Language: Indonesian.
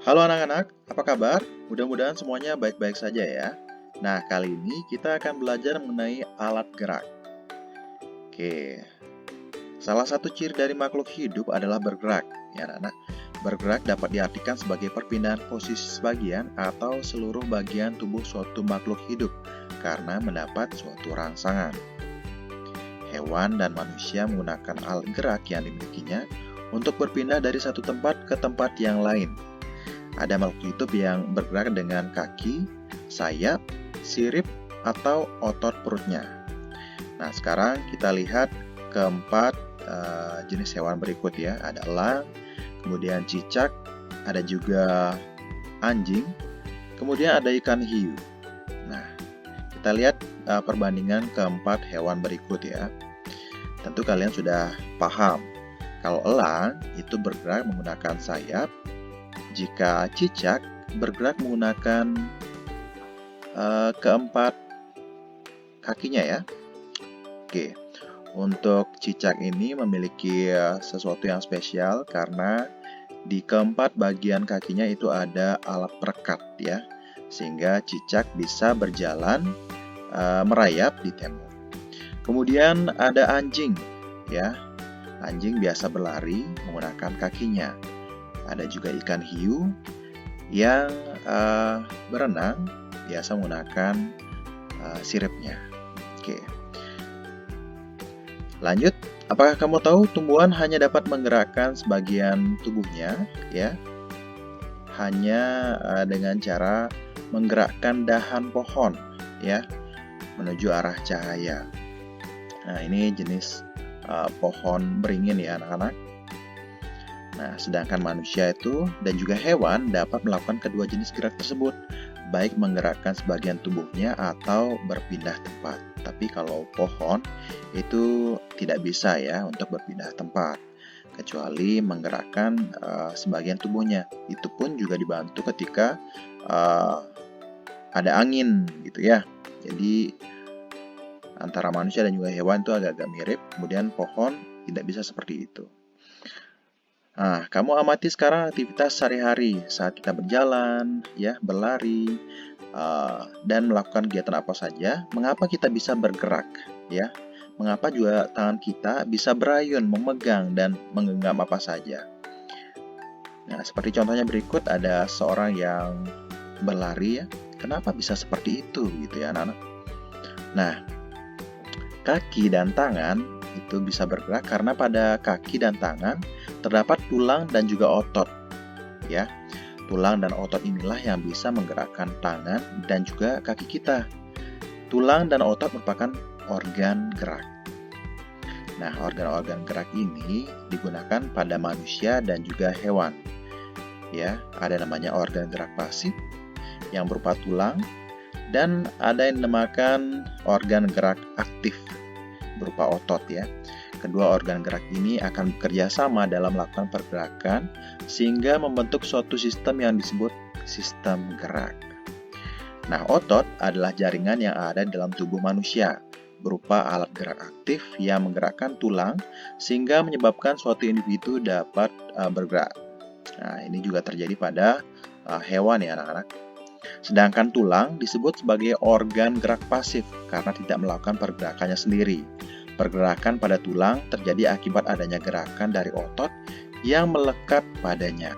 Halo anak-anak, apa kabar? Mudah-mudahan semuanya baik-baik saja ya. Nah, kali ini kita akan belajar mengenai alat gerak. Oke, salah satu ciri dari makhluk hidup adalah bergerak. Ya, anak-anak. Bergerak dapat diartikan sebagai perpindahan posisi sebagian atau seluruh bagian tubuh suatu makhluk hidup karena mendapat suatu rangsangan. Hewan dan manusia menggunakan alat gerak yang dimilikinya untuk berpindah dari satu tempat ke tempat yang lain. Ada makhluk hidup yang bergerak dengan kaki, sayap, sirip, atau otot perutnya. Nah, sekarang kita lihat keempat jenis hewan berikut ya. Ada elang, kemudian cicak, ada juga anjing, kemudian ada ikan hiu. Nah, kita lihat perbandingan keempat hewan berikut ya. Tentu kalian sudah paham. Kalau elang itu bergerak menggunakan sayap, jika cicak bergerak menggunakan keempat kakinya ya. Oke, untuk cicak ini memiliki sesuatu yang spesial karena di keempat bagian kakinya itu ada alat perekat ya, sehingga cicak bisa berjalan merayap di tembok. Kemudian ada anjing ya, anjing biasa berlari menggunakan kakinya. Ada juga ikan hiu yang berenang biasa menggunakan siripnya. Oke. Lanjut, apakah kamu tahu tumbuhan hanya dapat menggerakkan sebagian tubuhnya ya? Hanya dengan cara menggerakkan dahan pohon ya menuju arah cahaya. Nah, ini jenis pohon beringin ya anak-anak. Nah, sedangkan manusia itu dan juga hewan dapat melakukan kedua jenis gerak tersebut, baik menggerakkan sebagian tubuhnya atau berpindah tempat. Tapi kalau pohon itu tidak bisa ya untuk berpindah tempat, kecuali menggerakkan sebagian tubuhnya. Itu pun juga dibantu ketika ada angin gitu ya. Jadi antara manusia dan juga hewan itu agak-agak mirip, kemudian pohon tidak bisa seperti itu. Nah, kamu amati sekarang aktivitas sehari-hari saat kita berjalan, ya, berlari, dan melakukan kegiatan apa saja. Mengapa kita bisa bergerak, ya? Mengapa juga tangan kita bisa berayun, memegang dan menggenggam apa saja? Nah, seperti contohnya berikut, ada seorang yang berlari, ya. Kenapa bisa seperti itu, gitu ya, anak-anak? Nah, kaki dan tangan itu bisa bergerak karena pada kaki dan tangan terdapat tulang dan juga otot ya. Tulang dan otot inilah yang bisa menggerakkan tangan dan juga kaki kita. Tulang dan otot merupakan organ gerak. Nah, organ-organ gerak ini digunakan pada manusia dan juga hewan. Ya, ada namanya organ gerak pasif yang berupa tulang dan ada yang dinamakan organ gerak aktif berupa otot ya. Kedua organ gerak ini akan bekerja sama dalam melakukan pergerakan sehingga membentuk suatu sistem yang disebut sistem gerak. Nah, otot adalah jaringan yang ada dalam tubuh manusia berupa alat gerak aktif yang menggerakkan tulang sehingga menyebabkan suatu individu dapat bergerak. Nah, ini juga terjadi pada hewan ya anak-anak. Sedangkan tulang disebut sebagai organ gerak pasif karena tidak melakukan pergerakannya sendiri. Pergerakan pada tulang terjadi akibat adanya gerakan dari otot yang melekat padanya.